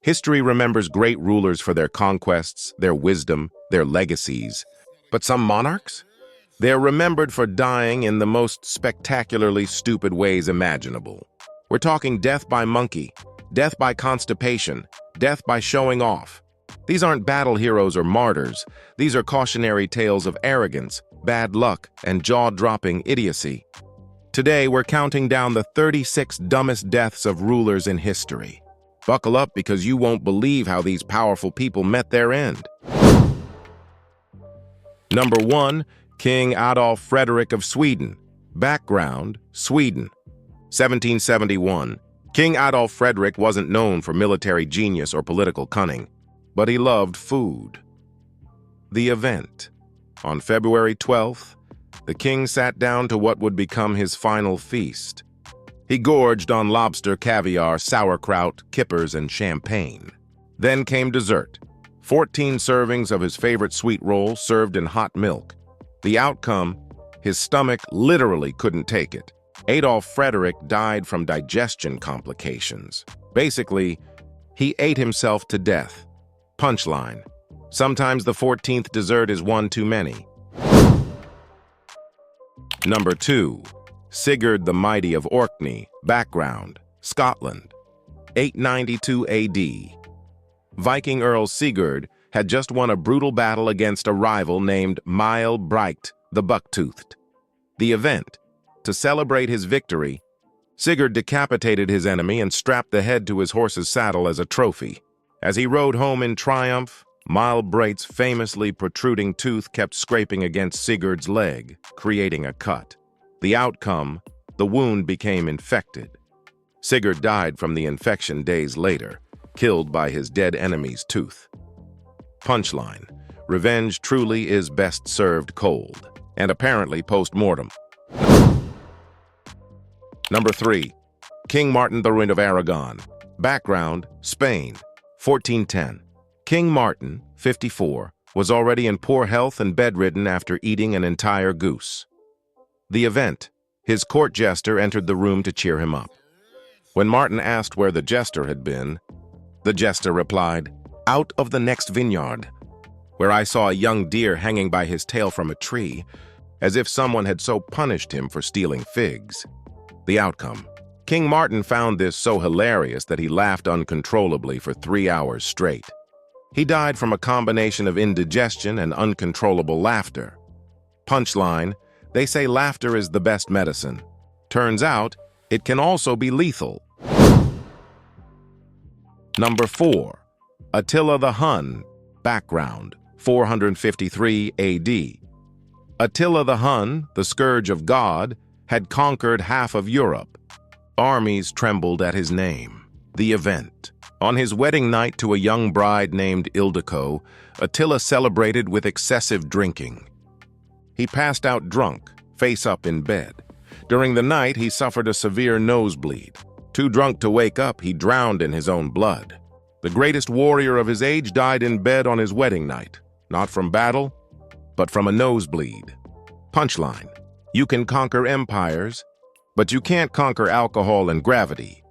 History remembers great rulers for their conquests, their wisdom, their legacies. But some monarchs? They're remembered for dying in the most spectacularly stupid ways imaginable. We're talking death by monkey, death by constipation, death by showing off. These aren't battle heroes or martyrs. These are cautionary tales of arrogance, bad luck, and jaw-dropping idiocy. Today, we're counting down the 36 dumbest deaths of rulers in history. Buckle up because you won't believe how these powerful people met their end. Number 1. King Adolf Frederick of Sweden. Background: Sweden. 1771. King Adolf Frederick wasn't known for military genius or political cunning, but he loved food. The event. On February 12th, the king sat down to what would become his final feast. He gorged on lobster, caviar, sauerkraut, kippers, and champagne. Then came dessert. 14 servings of his favorite sweet roll served in hot milk. The outcome, his stomach literally couldn't take it. Adolf Frederick died from digestion complications. Basically, he ate himself to death. Punchline: sometimes the 14th dessert is one too many. Number 2. Sigurd the Mighty of Orkney. Background: Scotland. 892 AD. Viking Earl Sigurd had just won a brutal battle against a rival named Breit the Buck-Toothed. The event. To celebrate his victory, Sigurd decapitated his enemy and strapped the head to his horse's saddle as a trophy. As he rode home in triumph, Breit's famously protruding tooth kept scraping against Sigurd's leg, creating a cut. The outcome, the wound became infected. Sigurd died from the infection days later, killed by his dead enemy's tooth. Punchline: revenge truly is best served cold, and apparently post-mortem. Number 3. King Martin the Ruin of Aragon. Background: Spain. 1410. King Martin, 54, was already in poor health and bedridden after eating an entire goose. The event. His court jester entered the room to cheer him up. When Martin asked where the jester had been, the jester replied, "Out of the next vineyard, where I saw a young deer hanging by his tail from a tree, as if someone had so punished him for stealing figs." The outcome. King Martin found this so hilarious that he laughed uncontrollably for 3 hours straight. He died from a combination of indigestion and uncontrollable laughter. Punchline: they say laughter is the best medicine. Turns out, it can also be lethal. Number 4. Attila the Hun. Background: 453 AD. Attila the Hun, the scourge of God, had conquered half of Europe. Armies trembled at his name. The event. On his wedding night to a young bride named Ildiko, Attila celebrated with excessive drinking. He passed out drunk, face up in bed. During the night, he suffered a severe nosebleed. Too drunk to wake up, he drowned in his own blood. The greatest warrior of his age died in bed on his wedding night, not from battle, but from a nosebleed. Punchline: you can conquer empires, but you can't conquer alcohol and gravity.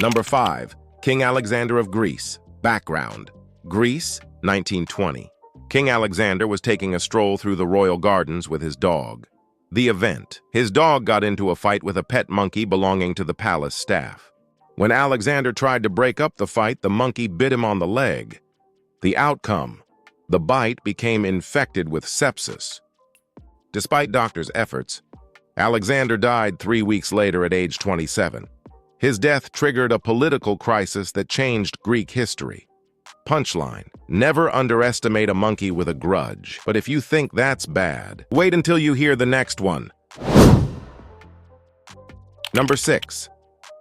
Number 5. King Alexander of Greece. Background: Greece, 1920. King Alexander was taking a stroll through the royal gardens with his dog. The event. His dog got into a fight with a pet monkey belonging to the palace staff. When Alexander tried to break up the fight, the monkey bit him on the leg. The outcome. The bite became infected with sepsis. Despite doctors' efforts, Alexander died 3 weeks later at age 27. His death triggered a political crisis that changed Greek history. Punchline: never underestimate a monkey with a grudge. But if you think that's bad, wait until you hear the next one. Number 6.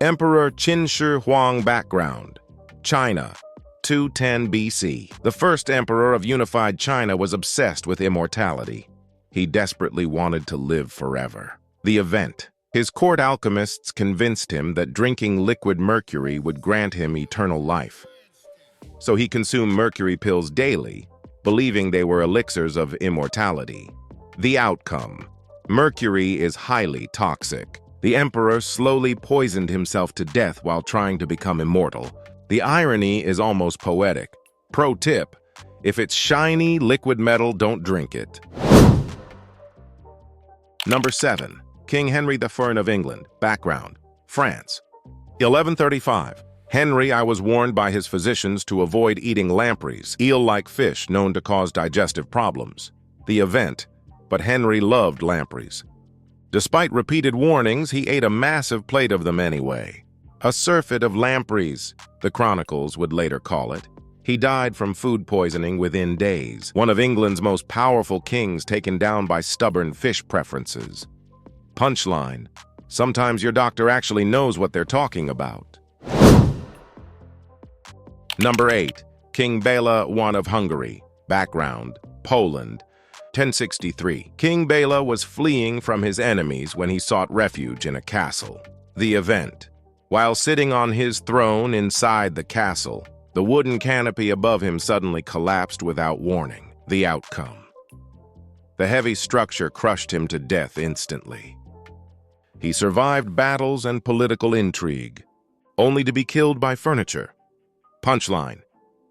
Emperor Qin Shi Huang. Background: China, 210 BC. The first emperor of unified China was obsessed with immortality. He desperately wanted to live forever. The event. His court alchemists convinced him that drinking liquid mercury would grant him eternal life. So he consumed mercury pills daily, believing they were elixirs of immortality. The outcome. Mercury is highly toxic. The emperor slowly poisoned himself to death while trying to become immortal. The irony is almost poetic. Pro tip: if it's shiny liquid metal, don't drink it. Number 7. King Henry I of England. Background: France. 1135. Henry I was warned by his physicians to avoid eating lampreys, eel-like fish known to cause digestive problems. The event: but Henry loved lampreys. Despite repeated warnings, he ate a massive plate of them anyway. A surfeit of lampreys, the chronicles would later call it. He died from food poisoning within days, one of England's most powerful kings taken down by stubborn fish preferences. Punchline: sometimes your doctor actually knows what they're talking about. Number 8. King Bela I of Hungary. Background: Poland. 1063. King Bela was fleeing from his enemies when he sought refuge in a castle. The event: while sitting on his throne inside the castle, the wooden canopy above him suddenly collapsed without warning. The outcome: the heavy structure crushed him to death instantly. He survived battles and political intrigue, only to be killed by furniture. Punchline: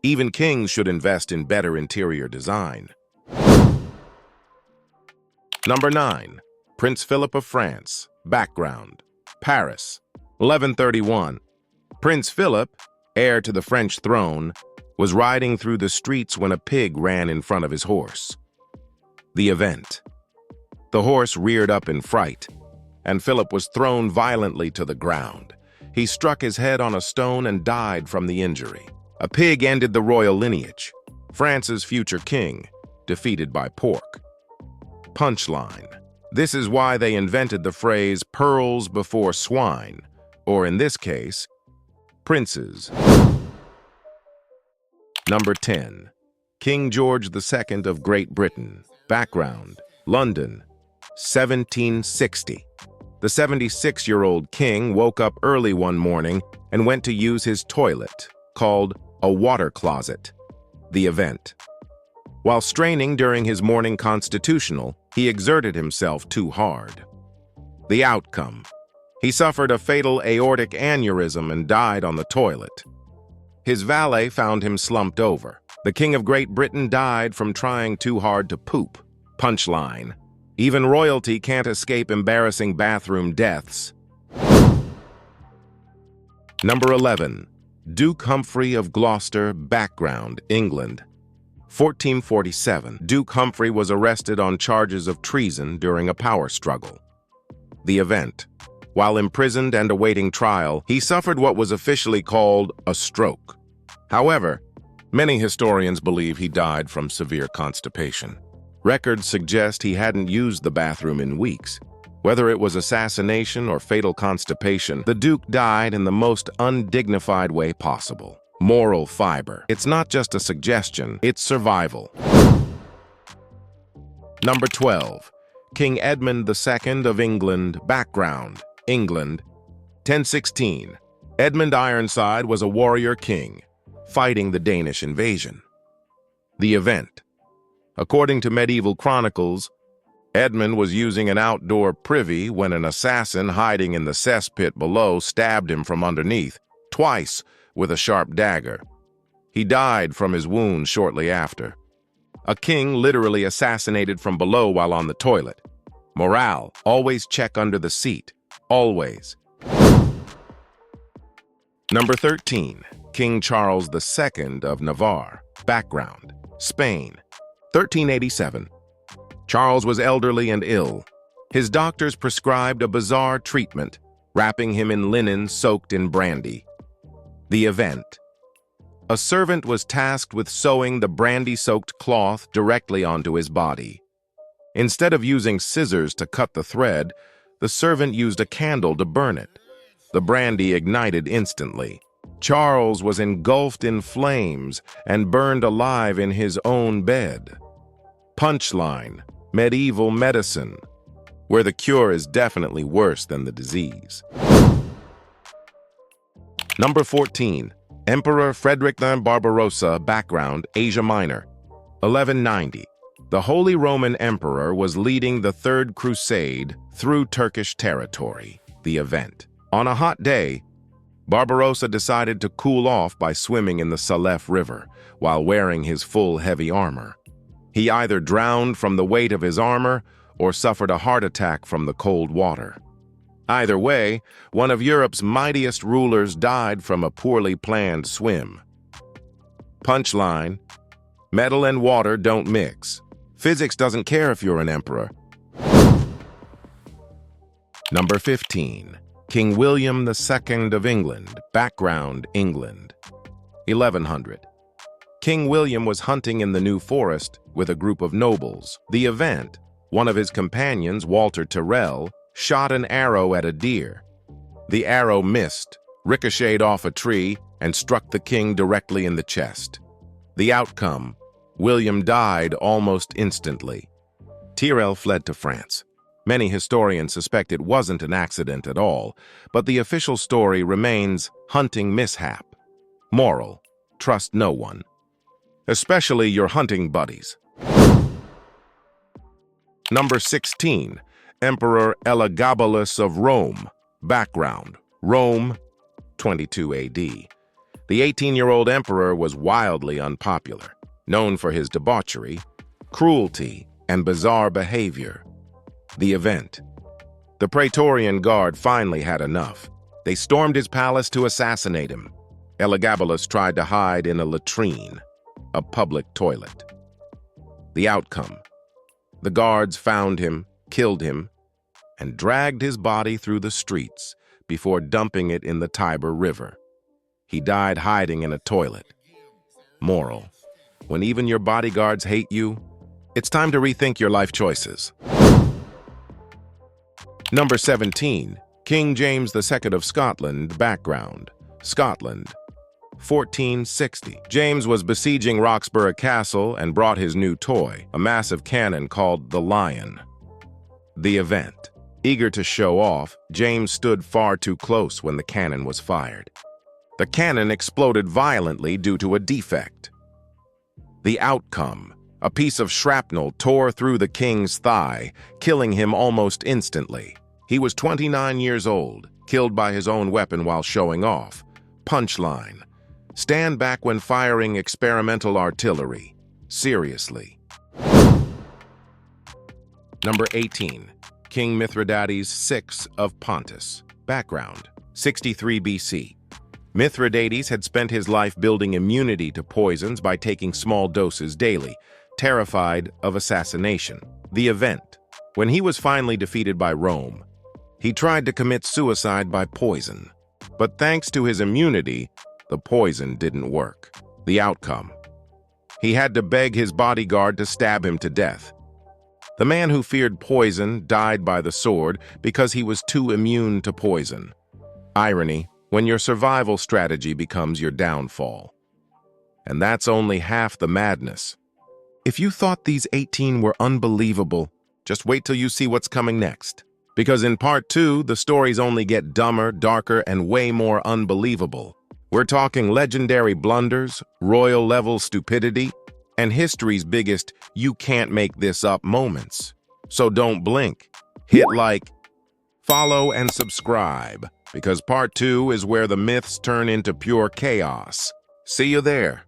even kings should invest in better interior design. Number 9. Prince Philip of France. Background: Paris. 1131. Prince Philip, heir to the French throne, was riding through the streets when a pig ran in front of his horse. The event: the horse reared up in fright, and Philip was thrown violently to the ground. He struck his head on a stone and died from the injury. A pig ended the royal lineage. France's future king, defeated by pork. Punchline: this is why they invented the phrase pearls before swine, or in this case, princes. Number 10. King George II of Great Britain. Background: London. 1760. The 76-year-old king woke up early one morning and went to use his toilet, called a water closet. The event: while straining during his morning constitutional, he exerted himself too hard. The outcome: he suffered a fatal aortic aneurysm and died on the toilet. His valet found him slumped over. The King of Great Britain died from trying too hard to poop. Punchline: even royalty can't escape embarrassing bathroom deaths. Number 11. Duke Humphrey of Gloucester. Background: England. 1447. Duke Humphrey was arrested on charges of treason during a power struggle. The event: while imprisoned and awaiting trial, he suffered what was officially called a stroke. However, many historians believe he died from severe constipation. Records suggest he hadn't used the bathroom in weeks. Whether it was assassination or fatal constipation, the Duke died in the most undignified way possible. Moral fiber: it's not just a suggestion, it's survival. Number 12. King Edmund II of England. Background: England. 1016. Edmund Ironside was a warrior king, fighting the Danish invasion. The event: according to medieval chronicles, Edmund was using an outdoor privy when an assassin hiding in the cesspit below stabbed him from underneath, twice, with a sharp dagger. He died from his wounds shortly after. A king literally assassinated from below while on the toilet. Morale: always check under the seat. Always. Number 13. King Charles II of Navarre. Background: Spain. 1387. Charles was elderly and ill. His doctors prescribed a bizarre treatment, wrapping him in linen soaked in brandy. The event: a servant was tasked with sewing the brandy-soaked cloth directly onto his body. Instead of using scissors to cut the thread, the servant used a candle to burn it. The brandy ignited instantly. Charles was engulfed in flames and burned alive in his own bed. Punchline: medieval medicine, where the cure is definitely worse than the disease. Number 14. Emperor Frederick I Barbarossa. Background: Asia Minor. 1190. The Holy Roman Emperor was leading the Third Crusade through Turkish territory. The event. On a hot day, Barbarossa decided to cool off by swimming in the Salef River while wearing his full heavy armor. He either drowned from the weight of his armor or suffered a heart attack from the cold water. Either way, one of Europe's mightiest rulers died from a poorly planned swim. Punchline: metal and water don't mix. Physics doesn't care if you're an emperor. Number 15. King William II of England. Background: England. 1100. King William was hunting in the New Forest with a group of nobles. The event: one of his companions, Walter Tyrrell, shot an arrow at a deer. The arrow missed, ricocheted off a tree, and struck the king directly in the chest. The outcome: William died almost instantly. Tyrrell fled to France. Many historians suspect it wasn't an accident at all, but the official story remains hunting mishap. Moral: trust no one, especially your hunting buddies. Number 16. Emperor Elagabalus of Rome. Background: Rome, 22 AD. The 18-year-old emperor was wildly unpopular, known for his debauchery, cruelty, and bizarre behavior. The event: the Praetorian Guard finally had enough. They stormed his palace to assassinate him. Elagabalus tried to hide in a latrine, a public toilet. The outcome: the guards found him, killed him, and dragged his body through the streets before dumping it in the Tiber River. He died hiding in a toilet. Moral: when even your bodyguards hate you, it's time to rethink your life choices. Number 17. King James II of Scotland. Background: Scotland, 1460. James was besieging Roxburgh Castle and brought his new toy, a massive cannon called the Lion. The event: eager to show off, James stood far too close when the cannon was fired. The cannon exploded violently due to a defect. The outcome: a piece of shrapnel tore through the king's thigh, killing him almost instantly. He was 29 years old, killed by his own weapon while showing off. Punchline: stand back when firing experimental artillery. Seriously. Number 18. King Mithridates VI of Pontus. Background: 63 BC. Mithridates had spent his life building immunity to poisons by taking small doses daily, terrified of assassination. The event: when he was finally defeated by Rome, he tried to commit suicide by poison. But thanks to his immunity, the poison didn't work. The outcome: he had to beg his bodyguard to stab him to death. The man who feared poison died by the sword because he was too immune to poison. Irony: when your survival strategy becomes your downfall. And that's only half the madness. If you thought these 18 were unbelievable, just wait till you see what's coming next. Because in part 2, the stories only get dumber, darker, and way more unbelievable. We're talking legendary blunders, royal-level stupidity, and history's biggest "you can't make this up" moments. So don't blink. Hit like, follow, and subscribe, because part 2 is where the myths turn into pure chaos. See you there.